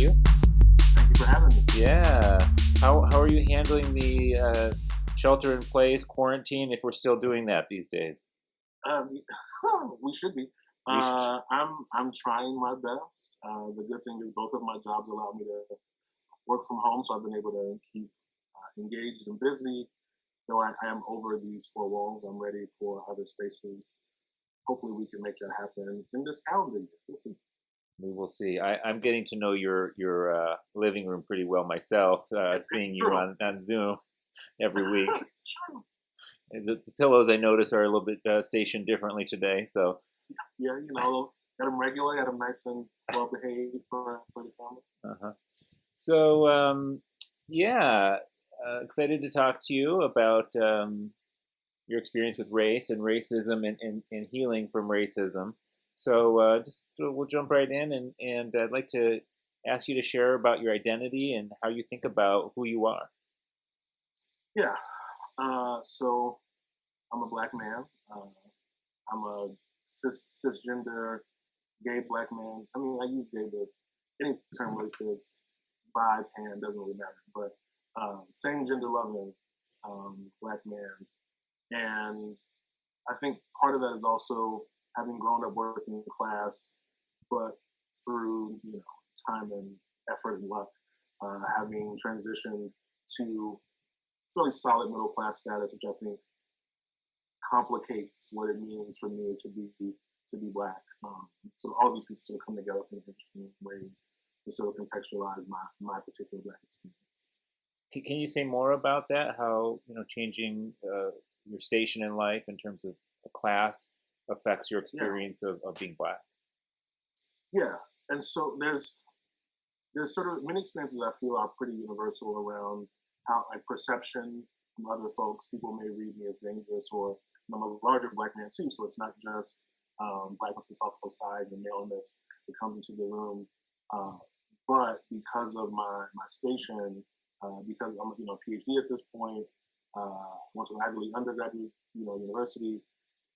you. Thank you for having me. Yeah. How are you handling the shelter in place quarantine if we're still doing that these days? Uh, we should be. We sh- I'm trying my best. The good thing is both of my jobs allow me to work from home, so I've been able to keep engaged and busy. Though I am over these four walls, I'm ready for other spaces. Hopefully, we can make that happen in this calendar year. We'll see. we will see. I'm getting to know your living room pretty well myself, seeing you True. on Zoom every week. It's true. And the pillows I notice are a little bit stationed differently today. So, Yeah, got them regular, got them nice and well behaved for the camera. uh-huh. So, yeah, excited to talk to you about your experience with race and racism and healing from racism. So we'll jump right in, and I'd like to ask you to share about your identity and how you think about who you are. Yeah. So I'm a black man. I'm a cisgender gay black man. I mean, I use gay, but any term really fits. Bi, pan, doesn't really matter. But same gender loving black man. And I think part of that is also having grown up working class, but through time and effort and luck, having transitioned to fairly solid middle class status, which I think complicates what it means for me to be black. So all of these pieces sort of come together in interesting ways to sort of contextualize my particular black experience. Can you say more about that? How changing your station in life in terms of a class affects your Yeah, experience of being black? yeah. And so there's sort of many experiences I feel are pretty universal around how like perception from other folks. People may read me as dangerous, or I'm a larger black man too, so it's not just blackness, it's also size and maleness that comes into the room. Uh, but because of my station, because I'm PhD at this point, went to an Ivy League undergraduate university,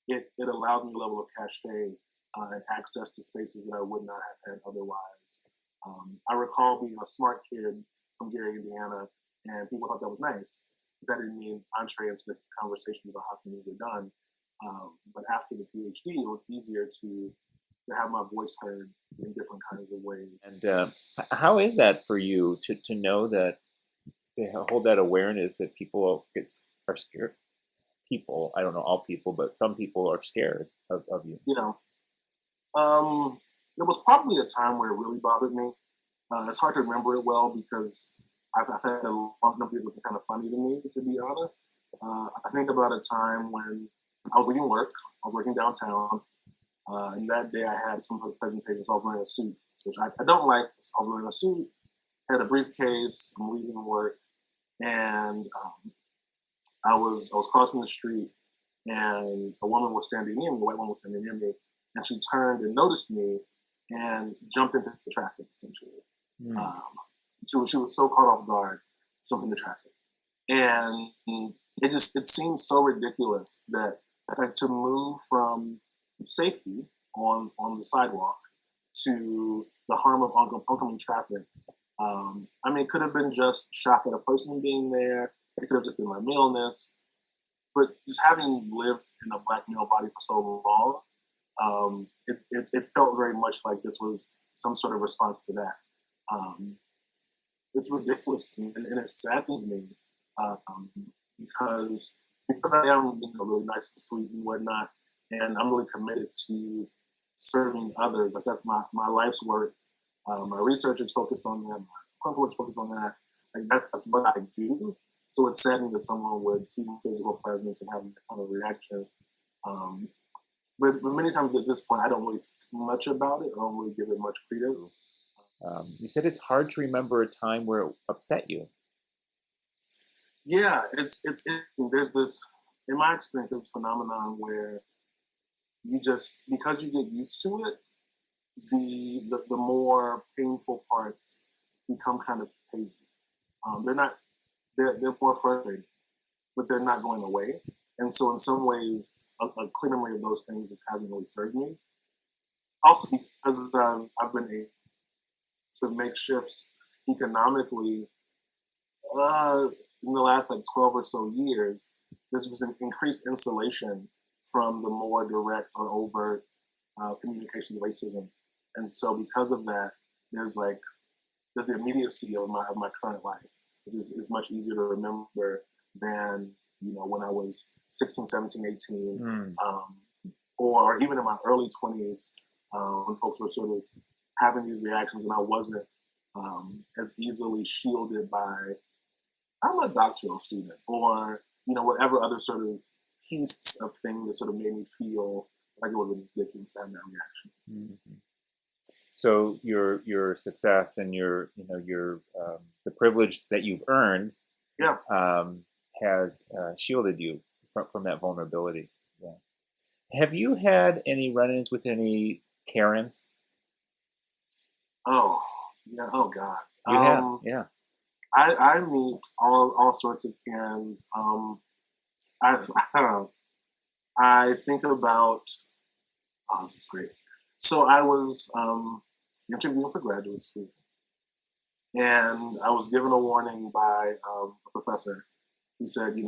it allows me a level of cachet and access to spaces that I would not have had otherwise. I recall being a smart kid from Gary, Indiana, and people thought that was nice. But that didn't mean entree into the conversations about how things were done. But after the PhD, it was easier to have my voice heard in different kinds of ways. And how is that for you to know that to hold that awareness that people are scared? People, I don't know all people, but some people are scared of you. You know, there was probably a time where it really bothered me. It's hard to remember it well because I've had a long enough years looking kind of funny to me, to be honest. I think about a time when I was leaving work. I was working downtown, and that day I had some presentation, so I was wearing a suit, which I don't like. So I was wearing a suit, had a briefcase. I'm leaving work, and I was crossing the street, and a woman was standing near me. A white woman was standing near me, and she turned and noticed me, and jumped into the traffic. Essentially, Mm. she was so caught off guard, jumped into traffic, and it seemed so ridiculous that like to move from safety on the sidewalk to the harm of oncoming traffic. I mean, it could have been just shock at a person being there. It could have just been my maleness. But just having lived in a black male body for so long, it felt very much like this was some sort of response to that. Um, it's ridiculous to me, and it saddens me um, because I am really nice and sweet and whatnot, and I'm really committed to serving others. Like that's my life's work. My research is focused on that. My clinical work is focused on that. Like that's what I do. So it's saddening that someone would see my physical presence and have that kind of reaction. Um, but many times at this point, I don't really think much about it. I don't really give it much credence. You said it's hard to remember a time where it upset you. Yeah, it's interesting. There's this in my experience, this phenomenon where you just because you get used to it, the more painful parts become kind of hazy. They're not they're more frustrating, but they're not going away. And so in some ways, a clear memory of those things just hasn't really served me. Also because I've been to make shifts economically in the last like 12 or so years. This was an increased insulation from the more direct or overt communications of racism. And so because of that, there's the immediacy of my current life. It is much easier to remember than, when I was 16, 17, 18, or even in my early 20s, when folks were sort of having these reactions and I wasn't as easily shielded by, I'm a doctoral student, or, whatever other sort of piece of thing that sort of made me feel like it was ridiculous to have that reaction. Mm-hmm. So your success and your the privilege that you've earned, yeah, has shielded you from that vulnerability. Yeah. Have you had any run-ins with any Karens? Oh yeah. Oh God. You have, yeah. I meet all sorts of Karens. I think about. Oh, this is great. So I was interviewing for graduate school, and I was given a warning by a professor. He said, you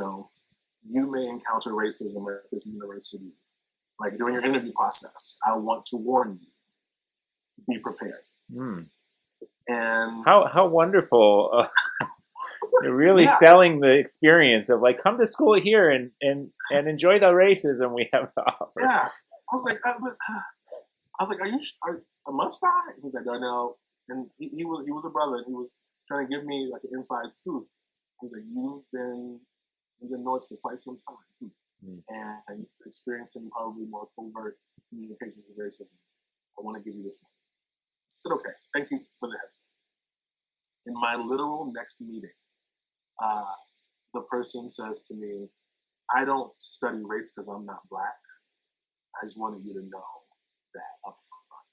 may encounter racism at this university. Like during your interview process, I want to warn you. Be prepared. And how wonderful! You're really selling the experience of like, come to school here and enjoy the racism we have to offer. Yeah, I was like, must I? He's like, Darnell, and he was a brother, and he was trying to give me like an inside scoop. He's like, you've been in the North for quite some time, and experiencing probably more covert communications of racism. I want to give you this one. I said, okay, thank you for the heads up. In my literal next meeting, the person says to me, I don't study race because I'm not Black. I just wanted you to know that up front.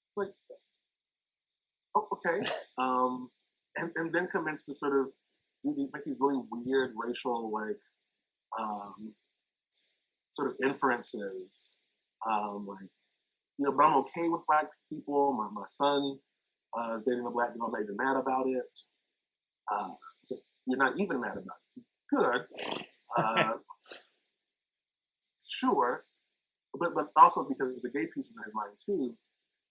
It's like, oh, okay. And then commence to sort of make these really weird racial, sort of inferences. But I'm okay with Black people. My son is dating a Black girl. I'm not even mad about it. So you're not even mad about it. Good. Sure. But also because the gay piece was in his mind too.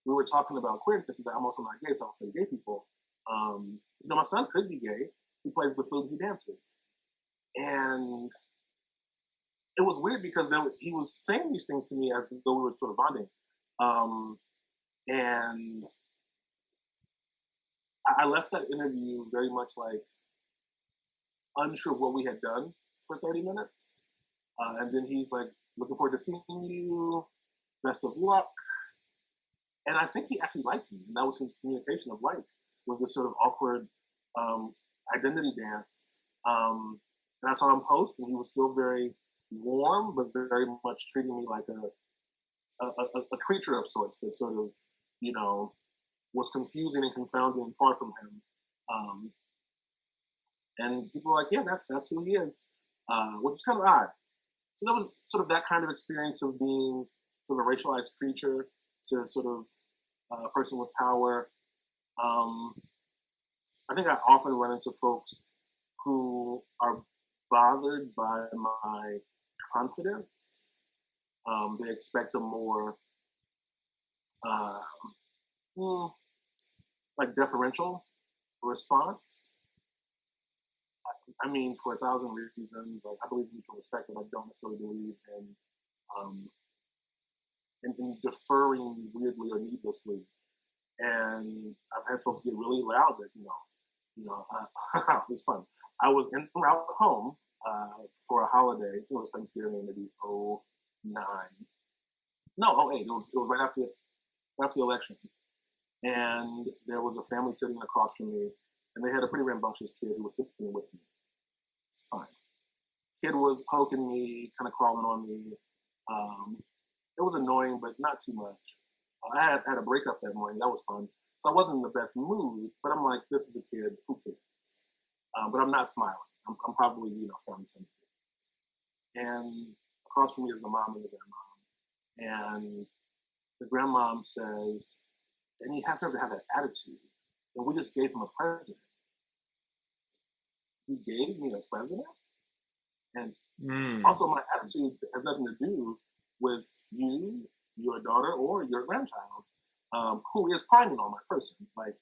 We were talking about queerness. He's like, I'm also not gay, so I don't say gay people. My son could be gay. He plays the flute and he dances. And it was weird because he was saying these things to me as though we were sort of bonding. And I left that interview very much like unsure of what we had done for 30 minutes. And then he's like, looking forward to seeing you. Best of luck. And I think he actually liked me. And that was his communication of was this sort of awkward identity dance. And I saw him post and he was still very warm, but very much treating me like a creature of sorts that sort of, was confusing and confounding and far from him. And people were like, yeah, that's who he is, which is kind of odd. So that was sort of that kind of experience of being sort of a racialized creature to sort of a person with power. I think I often run into folks who are bothered by my confidence. They expect a more deferential response. I mean, for 1,000 reasons, I believe in mutual respect, but I don't necessarily believe in deferring weirdly or needlessly. And I've had folks get really loud that, it was fun. I was en route home for a holiday. I think it was Thanksgiving, maybe 09. No, 08. It was right after the election. And there was a family sitting across from me, and they had a pretty rambunctious kid who was sitting with me. Fine. Kid was poking me, kind of crawling on me. It was annoying, but not too much. I had a breakup that morning. That was fun. So I wasn't in the best mood, but I'm like, this is a kid. Who cares? But I'm not smiling. I'm probably, feeling something. And across from me is the mom and the grandmom. And the grandmom says, and he has never had that attitude. And we just gave him a president. You gave me a president? And also, my attitude has nothing to do with you, your daughter, or your grandchild, who is climbing on my person. Like,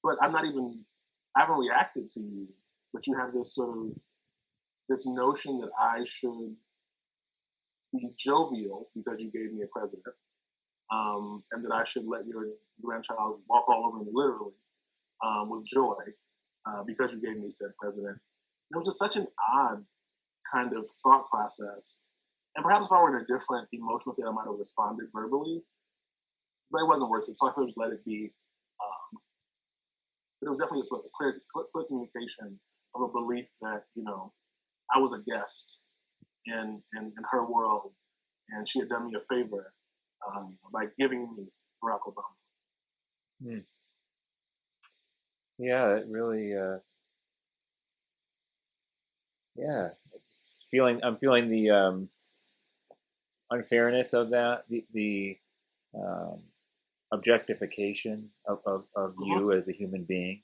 but I haven't reacted to you, but you have this sort of, this notion that I should be jovial because you gave me a president, and that I should let your grandchild walk all over me, literally, with joy, because you gave me said president. It was just such an odd kind of thought process. And perhaps if I were in a different emotional state, I might have responded verbally, but it wasn't worth it. So I could just let it be. But it was definitely just a clear communication of a belief that, I was a guest in her world, and she had done me a favor by giving me Barack Obama. Yeah, it really. I'm feeling the unfairness of that, the objectification of you as a human being,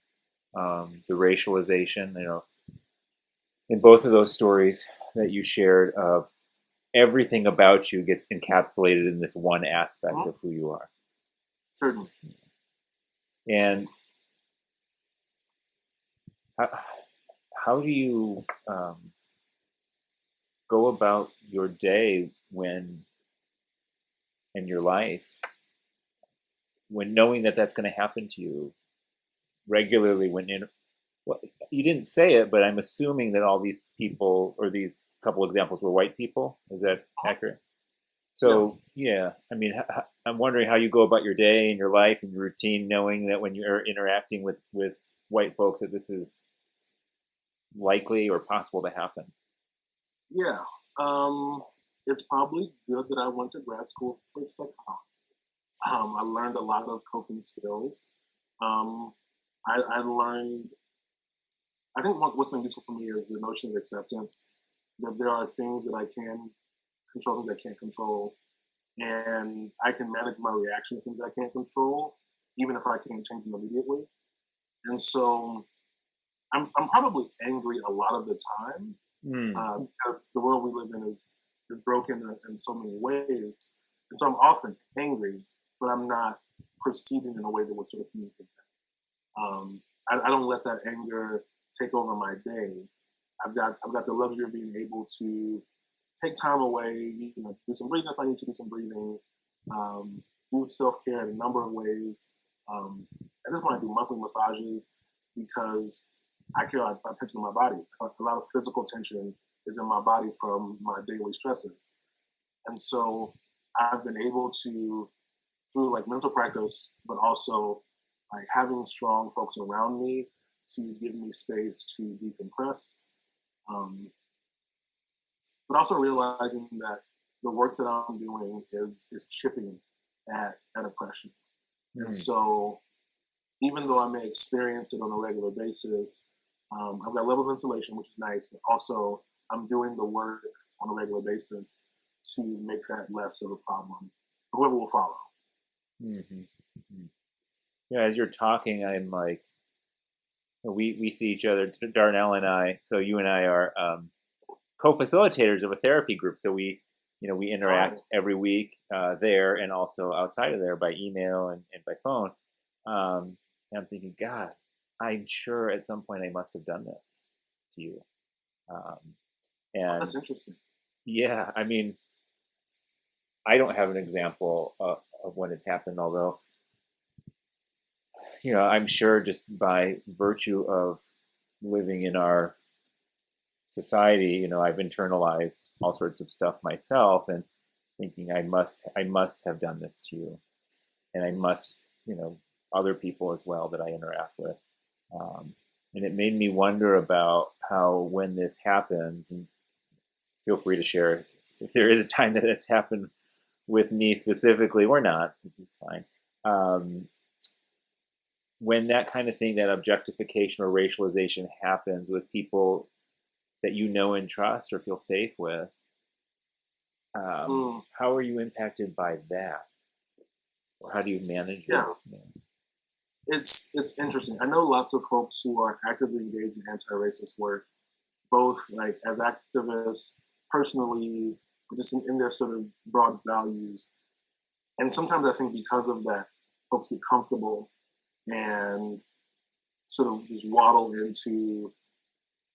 the racialization, in both of those stories that you shared, of everything about you gets encapsulated in this one aspect of who you are. Certainly. And how do you go about your day in your life, when knowing that that's going to happen to you regularly? Well, you didn't say it, but I'm assuming that all these people, or these couple examples, were white people. Is that accurate? So, yeah, I mean, I'm wondering how you go about your day and your life and your routine, knowing that when you're interacting with white folks, that this is likely or possible to happen. Yeah. It's probably good that I went to grad school for psychology. I learned a lot of coping skills. I learned, I think what's been useful for me is the notion of acceptance, that there are things that I can control, things I can't control, and I can manage my reaction to things I can't control, even if I can't change them immediately. And so I'm probably angry a lot of the time, because the world we live in is broken in so many ways. And so I'm often angry, but I'm not proceeding in a way that would sort of communicate that. I don't let that anger take over my day. I've got the luxury of being able to take time away, do some breathing if I need to do some breathing, do self-care in a number of ways. At this point, I do monthly massages because I care about tension in my body. A lot of physical tension is in my body from my daily stresses. And so I've been able to, through like mental practice, but also like having strong folks around me to give me space to decompress, but also realizing that the work that I'm doing is chipping at oppression. And so even though I may experience it on a regular basis, I've got levels of insulation, which is nice, but also I'm doing the work on a regular basis to make that less of a problem. Whoever will follow. Yeah, as you're talking, I'm like, we see each other, Darnell and I. So you and I are co-facilitators of a therapy group. So we interact every week there, and also outside of there by email and by phone. And I'm thinking, God, I'm sure at some point I must have done this to you. And that's interesting. Yeah, I mean, I don't have an example of when it's happened, although, I'm sure just by virtue of living in our society, I've internalized all sorts of stuff myself, and thinking I must have done this to you, and I must, other people as well that I interact with. And it made me wonder about how, when this happens, and feel free to share if there is a time that it's happened with me specifically or not, it's fine. When that kind of thing, that objectification or racialization happens with people that you know and trust or feel safe with, how are you impacted by that? or how do you manage it? Yeah, Yeah. it's interesting. I know lots of folks who are actively engaged in anti-racist work, both like as activists, personally, or just in their sort of broad values. And sometimes I think because of that, folks get comfortable and sort of just waddle into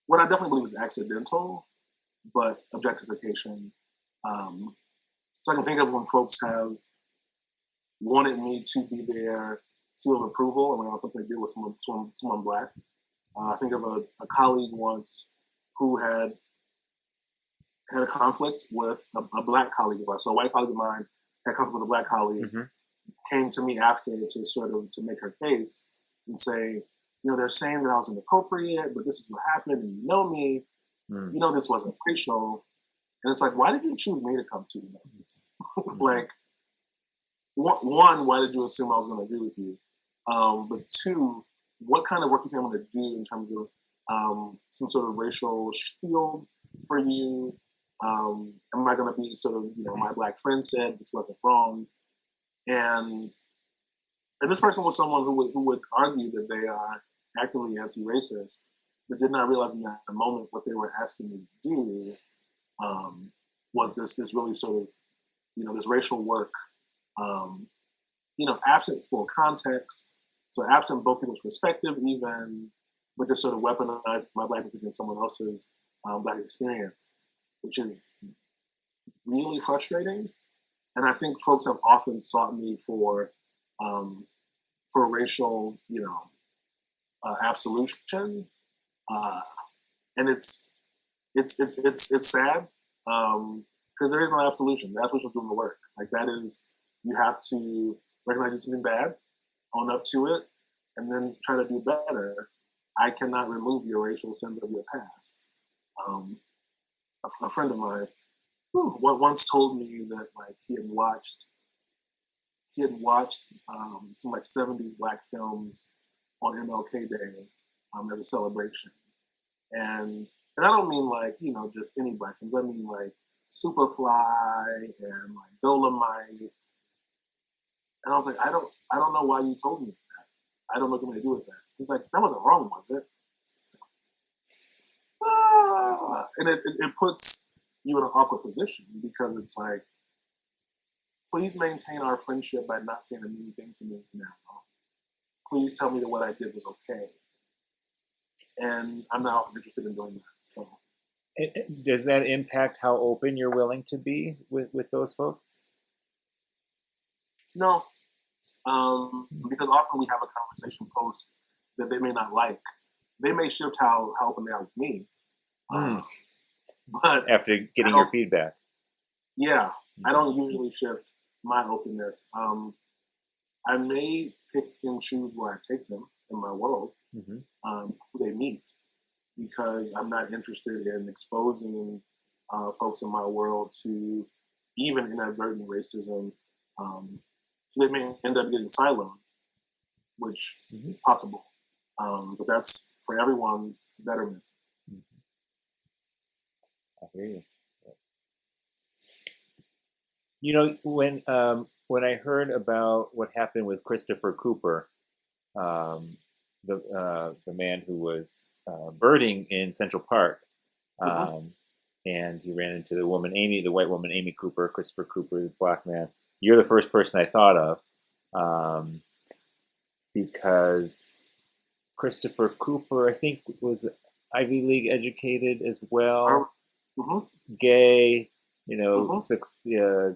what I definitely believe is accidental, but objectification. So I can think of when folks have wanted me to be their seal of approval around something to do with someone black. I think of a colleague once who had a conflict with a black colleague of ours. So a white colleague of mine had conflict with a black colleague, came to me after to sort of to make her case and say, they're saying that I was inappropriate, but this is what happened, and you know me, this wasn't racial. And it's like, why did you choose me to come to you about this? Like, one, why did you assume I was going to agree with you? But two, what kind of work do you think I'm going to do in terms of some sort of racial shield for you? Am I going to be sort of, my black friend said this wasn't wrong? And this person was someone who would argue that they are actively anti-racist, but did not realize in that moment what they were asking me to do was this really sort of, this racial work, absent full context, so absent both people's perspective even, but just sort of weaponize my blackness against someone else's black experience, which is really frustrating. And I think folks have often sought me for racial, absolution, and it's sad because there is no absolution. The absolution is doing the work. Like that is, you have to recognize it's something bad, own up to it, and then try to do better. I cannot remove your racial sins of your past. A friend of mine once told me that like he had watched some like 70s black films on MLK Day as a celebration. And I don't mean like, just any black films. I mean like Superfly and like Dolomite. And I was like, I don't know why you told me that. I don't know what to do with that. He's like, that wasn't wrong, was it? And it puts you in an awkward position because it's like, please maintain our friendship by not saying a mean thing to me now. Please tell me that what I did was okay. And I'm not often interested in doing that. So, does that impact how open you're willing to be with those folks? No, because often we have a conversation post that they may not like. They may shift how open they are with me. But after getting your feedback. Yeah, I don't usually shift my openness. I may pick and choose where I take them in my world, who they meet, because I'm not interested in exposing folks in my world to even inadvertent racism. So they may end up getting siloed, which is possible. But that's for everyone's betterment. I hear you. When I heard about what happened with Christopher Cooper, the man who was birding in Central Park, and he ran into the white woman Amy Cooper, Christopher Cooper, the black man. You're the first person I thought of, because Christopher Cooper, I think, was Ivy League educated as well, gay.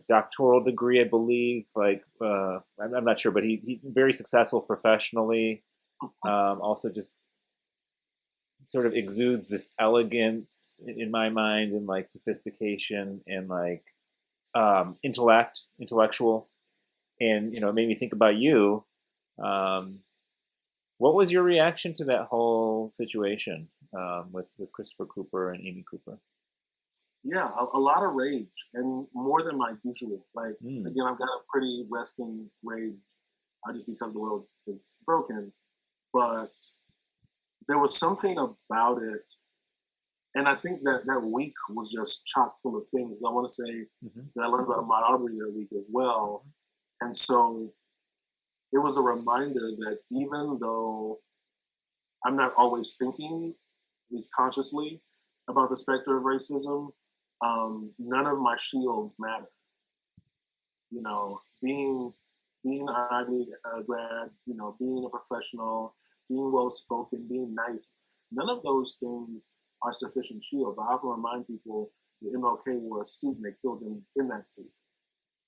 Doctoral degree, I believe. Like, I'm not sure, but he very successful professionally. Also, just sort of exudes this elegance in my mind, and like sophistication and like intellectual, and it made me think about you. What was your reaction to that whole situation with Christopher Cooper and Amy Cooper? Yeah, a lot of rage, and more than my usual. Like, again, I've got a pretty resting rage, just because the world is broken. But there was something about it, and I think that week was just chock full of things. I want to say that I learned about Ahmaud Arbery that week as well. And so it was a reminder that even though I'm not always thinking, at least consciously, about the specter of racism, none of my shields matter. You know, being an Ivy grad, you know, being a professional, being well spoken, being nice, none of those things are sufficient shields. I often remind people that MLK wore a suit and they killed him in that suit.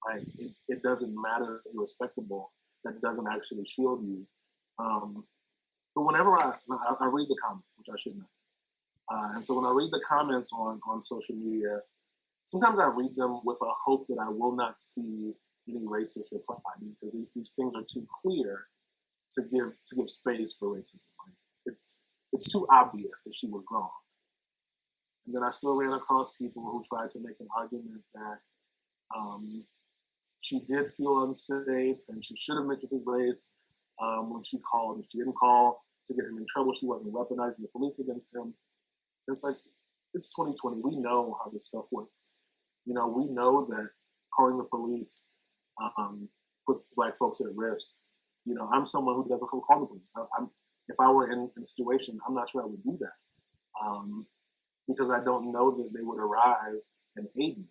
Like it doesn't matter if you're respectable. That doesn't actually shield you. But whenever I read the comments, which I should not, and so when I read the comments on social media, sometimes I read them with a hope that I will not see any racist reply because these things are too clear to give space for racism. Like it's too obvious that she was wrong. And then I still ran across people who tried to make an argument that she did feel unsafe and she should have mentioned his race when she called. And she didn't call to get him in trouble. She wasn't weaponizing the police against him. And it's like, it's 2020. We know how this stuff works. You know, we know that calling the police puts Black folks at risk. You know, I'm someone who doesn't call the police. If I were in a situation, I'm not sure I would do that because I don't know that they would arrive and aid me.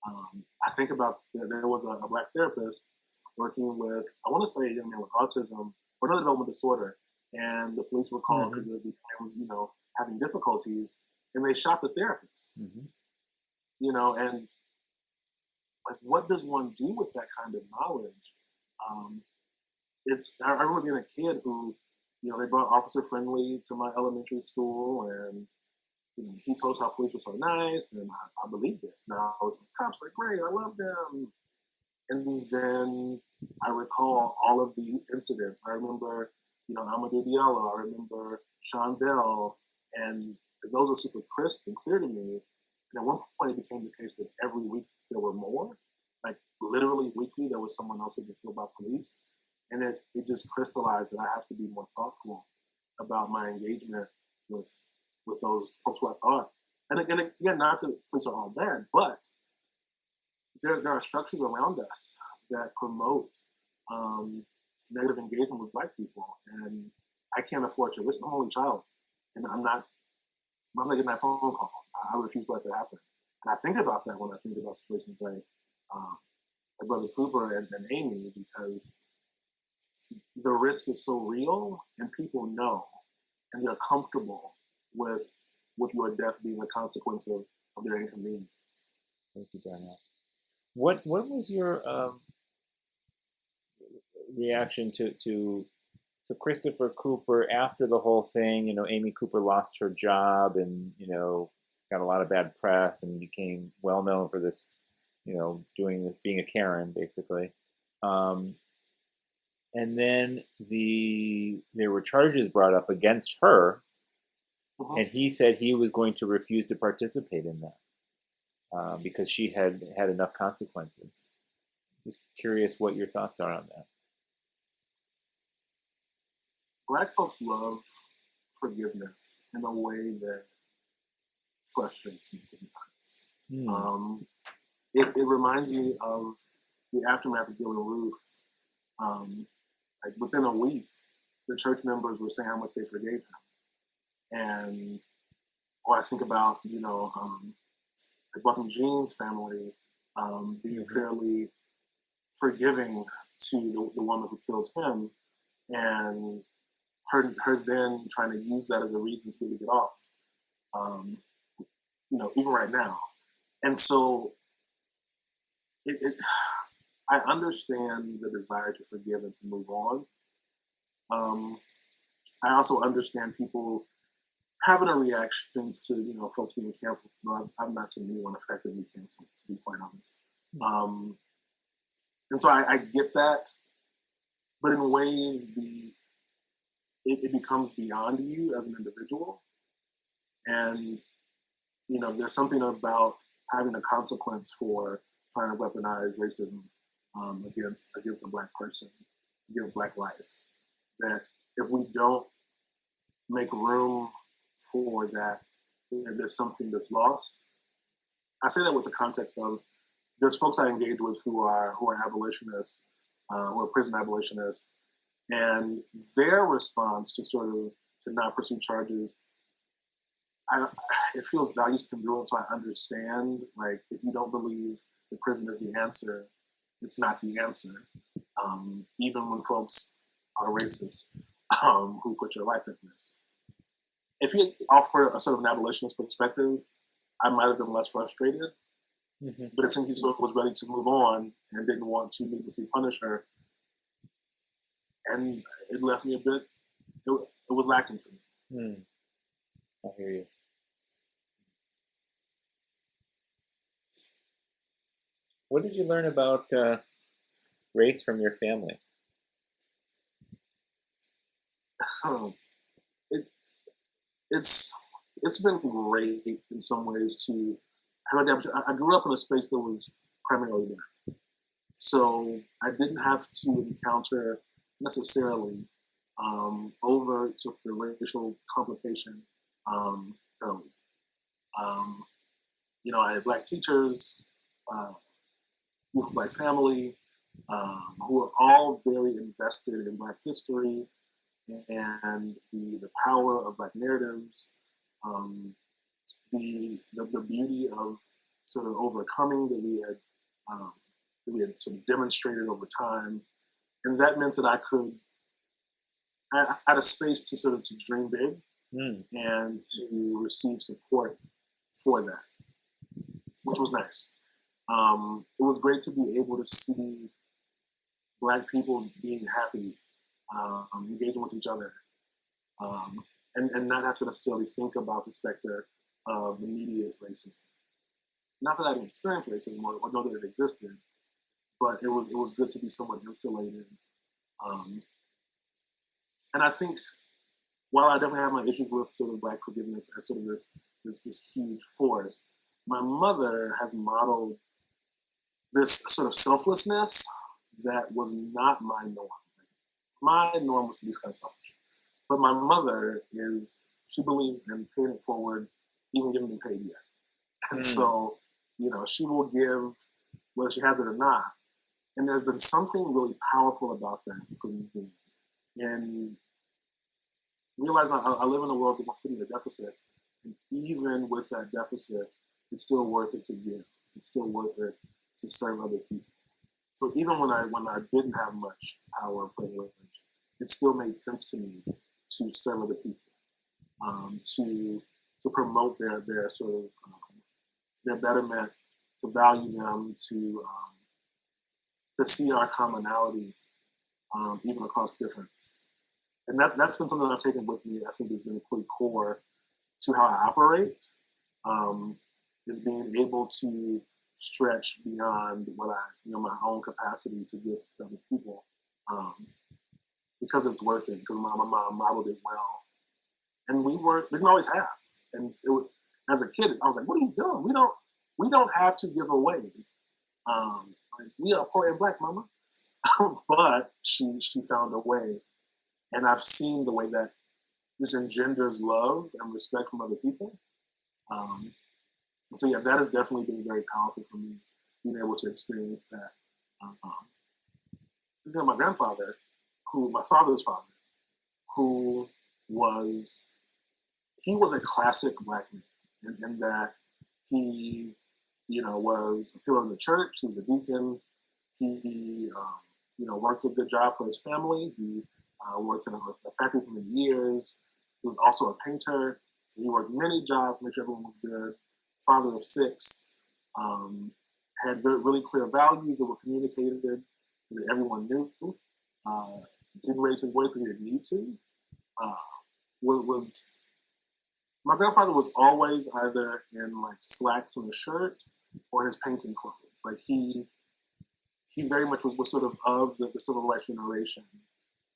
I think about there was a Black therapist working with, I want to say a young man with autism or another developmental disorder, and the police were called because the man was, you know, having difficulties, and they shot the therapist. You know, and like, what does one do with that kind of knowledge? I remember being a kid who, you know, they brought Officer Friendly to my elementary school, and you know, he told us how police were so nice, and I believed it. Now I was like, cops are great, I love them. And then I recall all of the incidents. I remember, you know, Amadou Diallo, I remember Sean Bell, and those were super crisp and clear to me. And at one point, it became the case that every week there were more. Like literally weekly, there was someone else who been killed by police. And it just crystallized that I have to be more thoughtful about my engagement with those folks who I thought. And again, not that police are all bad, but there are structures around us that promote negative engagement with Black people. And I can't afford to risk. I'm an only child. And I'm not getting that phone call. I refuse to let that happen. And I think about that when I think about situations like my brother Cooper and Amy, because the risk is so real and people know and they're comfortable with your death being a consequence of their inconvenience. Thank you, Darnell. What was your reaction to Christopher Cooper after the whole thing? You know, Amy Cooper lost her job and, you know, got a lot of bad press and became well known for this, you know, being a Karen, basically. And then there were charges brought up against her, and he said he was going to refuse to participate in that because she had enough consequences. Just curious what your thoughts are on that. Black folks love forgiveness in a way that frustrates me, to be honest. It reminds me of the aftermath of Dylan Roof. Like within a week, the church members were saying how much they forgave him. And or I think about, you know, the Botham Jean's family being fairly forgiving to the woman who killed him, and her then trying to use that as a reason to really get off, you know, even right now. And so I understand the desire to forgive and to move on. I also understand people having a reaction to, you know, folks being canceled. No, I've not seen anyone effectively canceled, to be quite honest. And so I get that, but in ways it becomes beyond you as an individual. And, you know, there's something about having a consequence for trying to weaponize racism against a Black person, against Black life, that if we don't make room for that, you know, there's something that's lost. I say that with the context of there's folks I engage with who are abolitionists, who are prison abolitionists, And their response to sort of to not pursue charges, it feels values congruent. So I understand, like, if you don't believe the prison is the answer, it's not the answer. Even when folks are racist, who put your life at risk. If he had offered a sort of an abolitionist perspective, I might have been less frustrated. Mm-hmm. But it seemed he sort of was ready to move on and didn't want to needlessly punish her. And it left me a bit, it was lacking for me. I hear you. What did you learn about race from your family? It's been great in some ways to have the opportunity. I grew up in a space that was primarily black, so I didn't have to encounter necessarily overt sort of racial complication early. I had black teachers, with a black family, who are all very invested in black history and the power of black narratives, the beauty of sort of overcoming that we had sort of demonstrated over time, and that meant that I had a space to sort of to dream big and to receive support for that, which was nice. It was great to be able to see black people being happy, engaging with each other, and not have to necessarily think about the specter of immediate racism. Not that I didn't experience racism or know that it existed, but it was good to be somewhat insulated. And I think while I definitely have my issues with sort of black forgiveness as sort of this huge force, my mother has modeled this sort of selflessness that was not my norm. My norm was to be kind of selfish. But my mother she believes in paying it forward, even giving paid yet. And so, she will give whether she has it or not. And there's been something really powerful about that for me. And realizing I live in a world that wants to put me in a deficit. And even with that deficit, it's still worth it to give. It's still worth it to serve other people. So even when I didn't have much power or privilege, it still made sense to me to serve other people, to promote their sort of their betterment, to value them, to see our commonality, even across difference. And that's been something I've taken with me. I think has been pretty core to how I operate. Is being able to stretch beyond what my own capacity to give to other people, because it's worth it. Because my mom modeled it well, and we didn't always have. And as a kid, I was like, "What are you doing? We don't have to give away. We are poor and black, mama." But she found a way, and I've seen the way that this engenders love and respect from other people. So yeah, that has definitely been very powerful for me, being able to experience that. My grandfather, my father's father, who was a classic black man, in that he, was a pillar in the church. He was a deacon. He, worked a good job for his family. He worked in a factory for many years. He was also a painter, so he worked many jobs to make sure everyone was good. Father of 6, had really clear values that were communicated and that everyone knew. Didn't raise his voice because he didn't need to. My grandfather was always either in like slacks and a shirt or in his painting clothes. Like he very much was sort of the civil rights generation,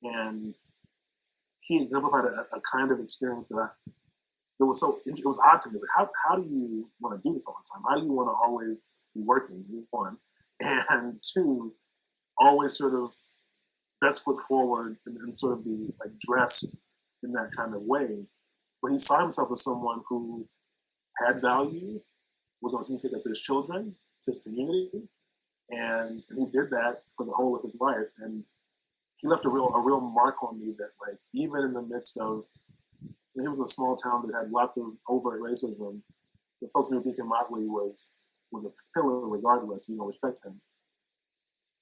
and he exemplified a kind of experience that it was odd to me. Like, how do you want to do this all the time? How do you want to always be working? 1, and 2, always sort of best foot forward and sort of the like dressed in that kind of way. But he saw himself as someone who had value, was going to communicate that to his children, to his community, and he did that for the whole of his life. And he left a real mark on me that, like, even in the midst of, he was in a small town that had lots of overt racism, the folks knew Deacon Motley was a pillar regardless, respect him.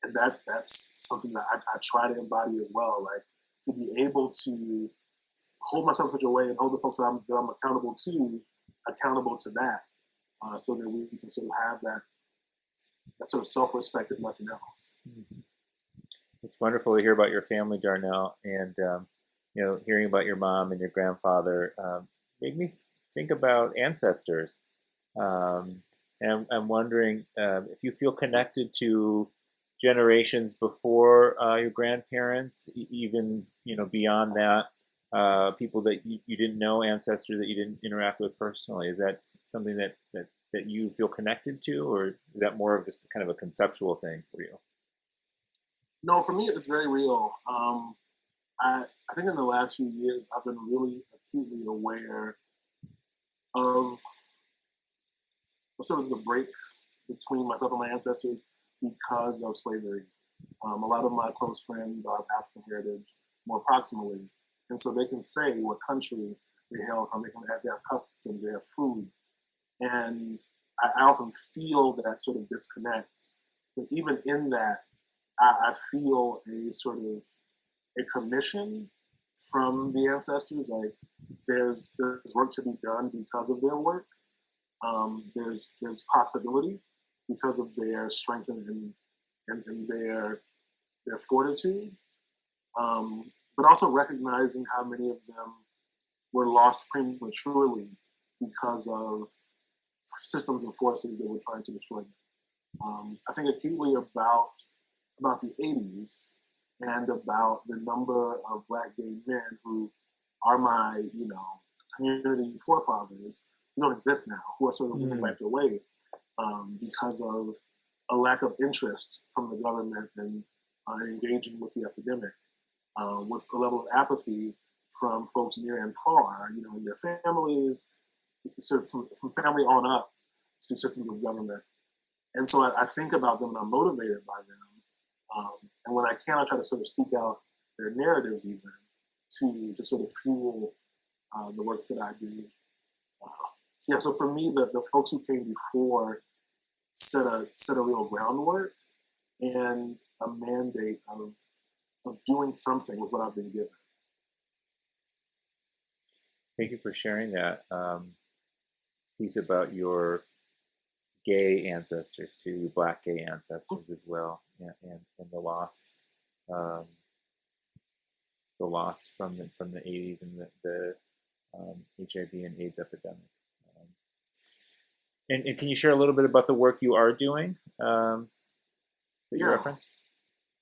And that's something that I try to embody as well, like to be able to hold myself in such a way and hold the folks that I'm accountable to that, so that we can sort of have that sort of self-respect, if nothing else. It's wonderful to hear about your family, Darnell, and hearing about your mom and your grandfather made me think about ancestors. And I'm wondering if you feel connected to generations before your grandparents, even beyond that, people that you didn't know, ancestors that you didn't interact with personally. Is that something that you feel connected to, or is that more of just kind of a conceptual thing for you? No, for me, it's very real. I think in the last few years, I've been really acutely aware of sort of the break between myself and my ancestors because of slavery. A lot of my close friends are of African heritage more proximally, and so they can say what country they hail from. They have customs, they have food, and I often feel that sort of disconnect. But even in that, I feel a sort of a commission from the ancestors. Like there's work to be done because of their work. There's possibility because of their strength and their fortitude. But also recognizing how many of them were lost prematurely because of systems and forces that were trying to destroy them. I think acutely about the 80s and about the number of Black gay men who are my, community forefathers who don't exist now, who are sort of wiped away because of a lack of interest from the government in engaging with the epidemic, with a level of apathy from folks near and far, in their families, sort of from family on up to systems of government. And so I think about them and I'm motivated by them. And when I can, I try to sort of seek out their narratives even to sort of fuel the work that I do. So for me, the folks who came before set a real groundwork and a mandate of doing something with what I've been given. Thank you for sharing that piece about your gay ancestors too, Black gay ancestors as well, and the loss from the 80s and the HIV and AIDS epidemic. And can you share a little bit about the work you are doing that you referenced?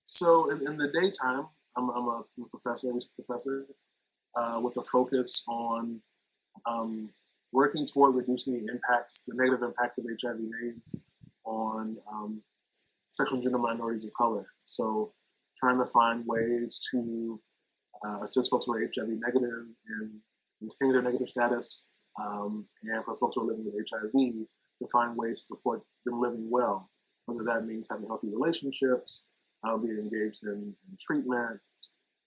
So in the daytime, I'm a professor, with a focus on working toward reducing the negative impacts of HIV and AIDS on sexual and gender minorities of color. So trying to find ways to assist folks who are HIV negative and maintain their negative status, and for folks who are living with HIV to find ways to support them living well, whether that means having healthy relationships, being engaged in treatment,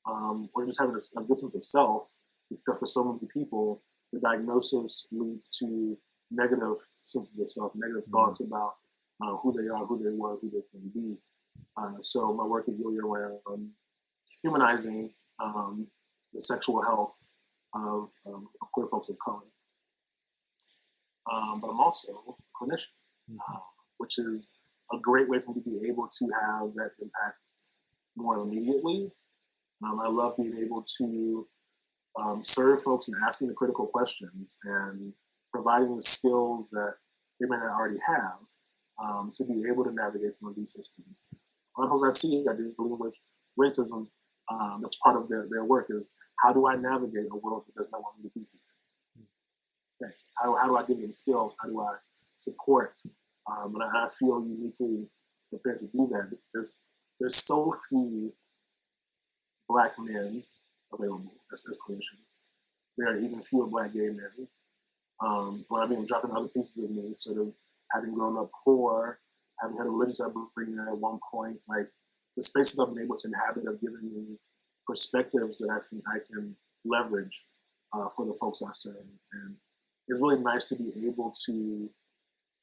or just having a good sense of self, because for so many people, the diagnosis leads to negative senses of self, negative thoughts about who they are, who they were, who they can be. So my work is really around humanizing the sexual health of queer folks of color. But I'm also a clinician, which is a great way for me to be able to have that impact more immediately. I love being able to serve folks and asking the critical questions and providing the skills that they may not already have to be able to navigate some of these systems. A lot of folks I see are dealing with racism. That's part of their work is how do I navigate a world that does not want me to be here? Okay. How do I give them skills? How do I support? And I feel uniquely prepared to do that. There's so few Black men available as clinicians. There are even fewer Black gay men. When I've been dropping other pieces of me, sort of having grown up poor, having had a religious upbringing at one point, like the spaces I've been able to inhabit have given me perspectives that I think I can leverage for the folks I serve. And it's really nice to be able to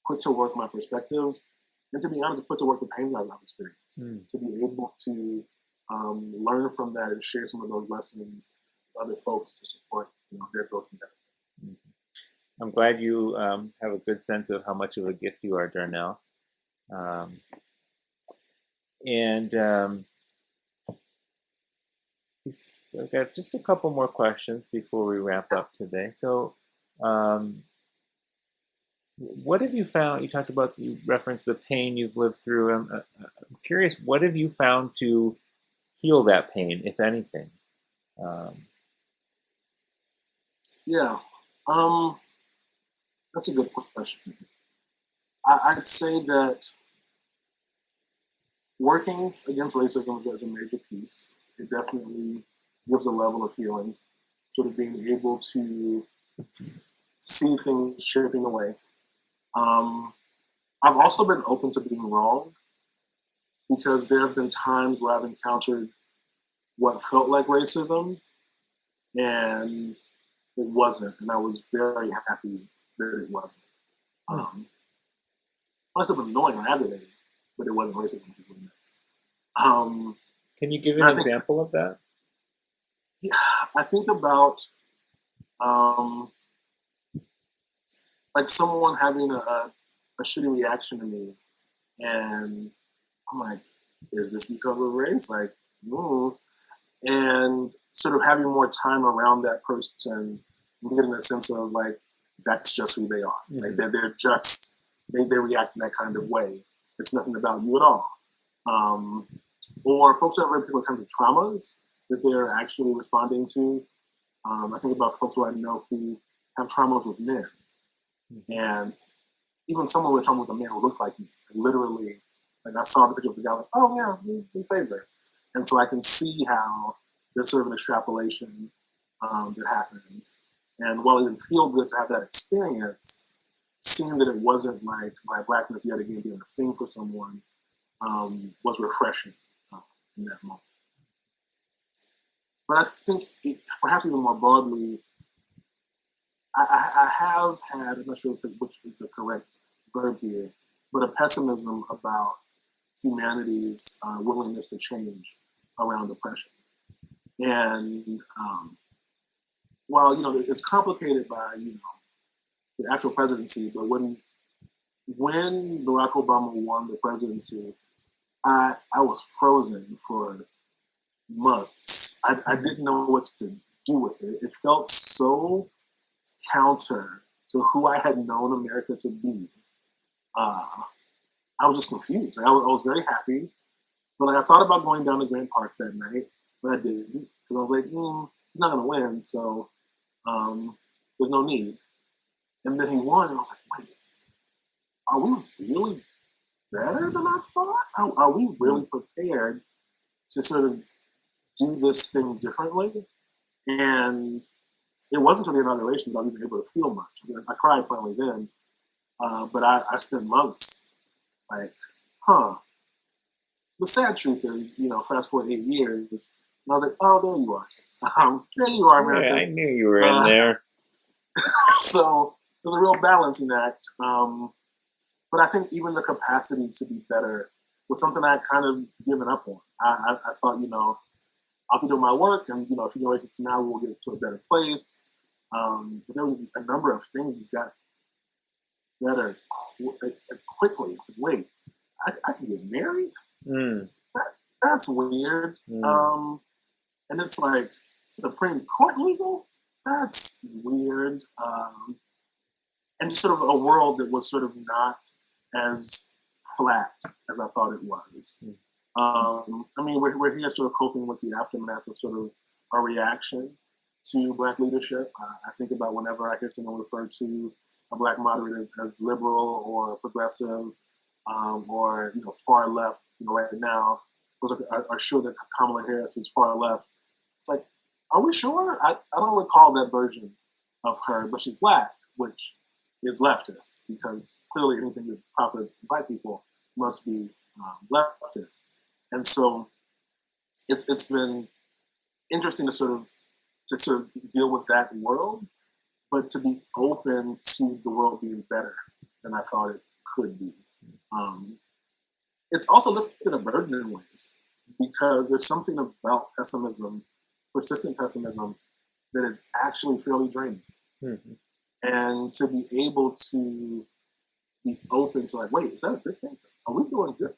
put to work my perspectives and, to be honest, put to work the pain I've experienced. To be able to learn from that and share some of those lessons with other folks to support their growth and development. I'm glad you have a good sense of how much of a gift you are, Darnell. I've got just a couple more questions before we wrap up today. So, what have you found? You talked about, you referenced the pain you've lived through. I'm curious, what have you found to heal that pain, if anything? Yeah, that's a good question. I'd say that working against racism is a major piece. It definitely gives a level of healing, sort of being able to see things chipping away. I've also been open to being wrong, because there have been times where I've encountered what felt like racism and it wasn't, and I was very happy that it wasn't. Must have been annoying or aggravating, but it wasn't racism, which is really nice. Can you give an example of that? Yeah, I think about like someone having a shitty reaction to me, and I'm like, is this because of race? Like, and sort of having more time around that person and getting a sense of like, that's just who they are. Like they're just they react in that kind of way. It's nothing about you at all. Or folks who have very particular kinds of traumas that they're actually responding to. I think about folks who I know who have traumas with men, and even someone with trauma with a man who looked like me. Like literally, like I saw the picture of the guy, like, oh yeah, we favor. And so I can see how there's sort of an extrapolation that happens. And while it didn't feel good to have that experience, seeing that it wasn't like my Blackness yet again being a thing for someone was refreshing in that moment. But I think perhaps even more broadly, I have had, I'm not sure which is the correct verb here, but a pessimism about humanity's willingness to change around oppression. And while, it's complicated by, the actual presidency, but when Barack Obama won the presidency, I was frozen for months. I didn't know what to do with it. It felt so counter to who I had known America to be. I was just confused. I was very happy, but I thought about going down to Grant Park that night, but I didn't, because I was like, he's not going to win, so there's no need. And then he won, and I was like, wait, are we really better than I thought? Are we really prepared to sort of do this thing differently? And it wasn't until the inauguration that I was even able to feel much. I cried finally then, but I spent months like, The sad truth is, fast forward 8 years, and I was like, oh, there you are. There you are, America. Yeah, I knew you were in there. So there's a real balancing act. But I think even the capacity to be better was something I had kind of given up on. I thought, I'll keep doing my work, and a few generations from now we'll get to a better place. But there was a number of things that got better quickly. It's like, wait, I can get married? That's weird. And it's like, Supreme Court legal? That's weird. And just sort of a world that was sort of not as flat as I thought it was. We're here sort of coping with the aftermath of sort of our reaction to Black leadership. I think about whenever I hear someone refer to a Black moderate as liberal or progressive, or far left. Right now, those are sure that Kamala Harris is far left. It's like, are we sure? I don't recall that version of her, but she's Black, which is leftist, because clearly anything that profits Black people must be leftist. And so it's been interesting to sort of deal with that world, but to be open to the world being better than I thought it could be. It's also lifted a burden in ways, because there's something about pessimism, persistent pessimism, that is actually fairly draining. Mm-hmm. And to be able to be open to, like, wait, is that a good thing? Are we doing good?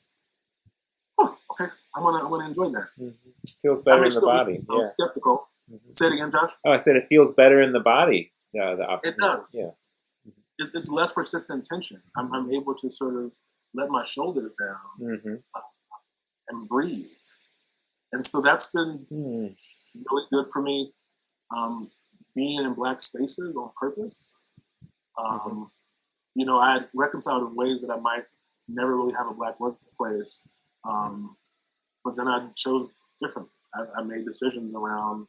Oh, okay, I'm gonna enjoy that. Mm-hmm. Feels better in the body. I'm skeptical. Mm-hmm. Say it again, Josh. Oh, I said it feels better in the body. It does. Yeah. It's less persistent tension. I'm able to sort of let my shoulders down, mm-hmm. And breathe. And so that's been really good for me. Being in Black spaces on purpose. You know, I had reconciled in ways that I might never really have a Black workplace, but then I chose differently. I made decisions around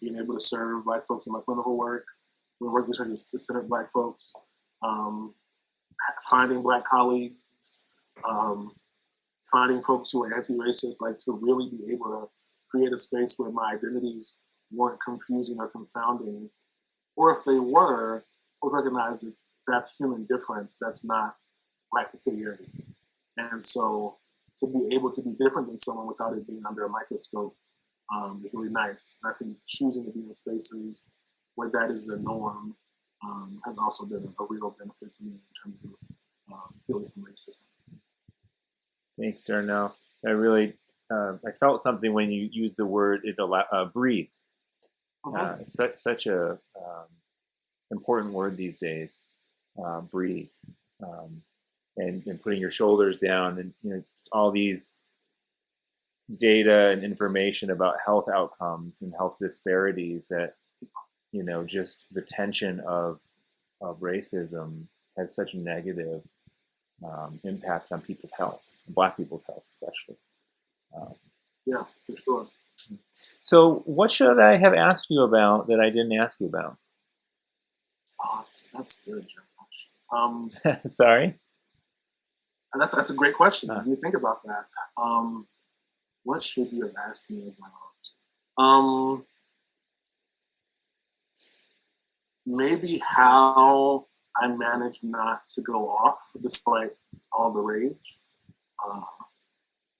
being able to serve Black folks in my clinical work, work with centered Black folks, finding Black colleagues, finding folks who are anti-racist, like to really be able to create a space where my identities weren't confusing or confounding, or if they were, I recognize that that's human difference, that's not Black peculiarity. And so to be able to be different than someone without it being under a microscope is really nice. And I think choosing to be in spaces where that is the norm has also been a real benefit to me in terms of healing from racism. Thanks, Darnell. I really, I felt something when you used the word breathe. Such a important word these days. Breathe, and putting your shoulders down, and you know, all these data and information about health outcomes and health disparities that, you know, just the tension of racism has such negative impacts on people's health, Black people's health especially. Yeah, for sure. So what should I have asked you about that I didn't ask you about? Oh, that's good, Josh. Sorry? That's a great question. Let me think about that. What should you have asked me about? Maybe how I managed not to go off despite all the rage.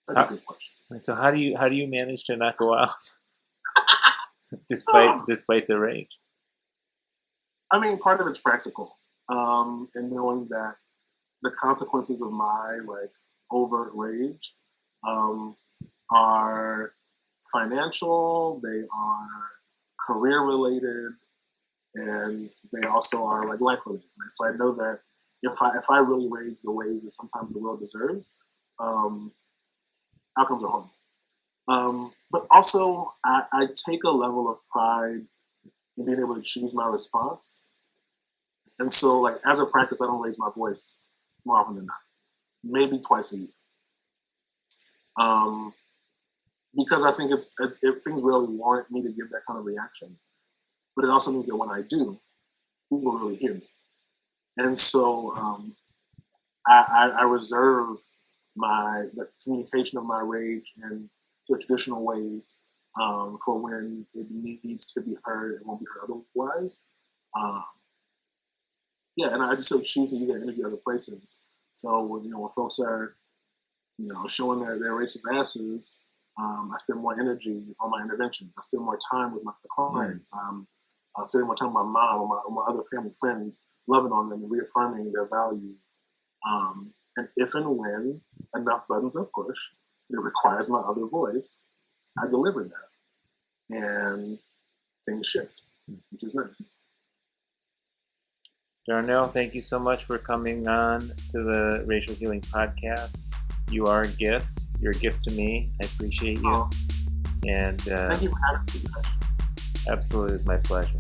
That's a good question. So how do you manage to not go off despite the rage? I mean, part of it's practical, and knowing that the consequences of my overt rage are financial, they are career related, and they also are life related. Right? So I know that if I really rage the ways that sometimes the world deserves, outcomes are horrible. But also, I take a level of pride in being able to choose my response. And so, as a practice, I don't raise my voice more often than not. Maybe twice a year. Because I think things really warrant me to give that kind of reaction. But it also means that when I do, people will really hear me. And so I reserve the communication of my rage in traditional ways for when it needs to be heard and won't be heard otherwise. And I just choose to use that energy other places. So when folks are showing their racist asses, I spend more energy on my interventions. I spend more time with my clients. I spend more time with my mom or my other family friends, loving on them and reaffirming their value. And if and when enough buttons are pushed, it requires my other voice, I deliver that. And things shift, which is nice. Darnell, thank you so much for coming on to the Racial Healing Podcast. You are a gift. You're a gift to me. I appreciate you. And thank you for having me, Josh. Absolutely, it's my pleasure.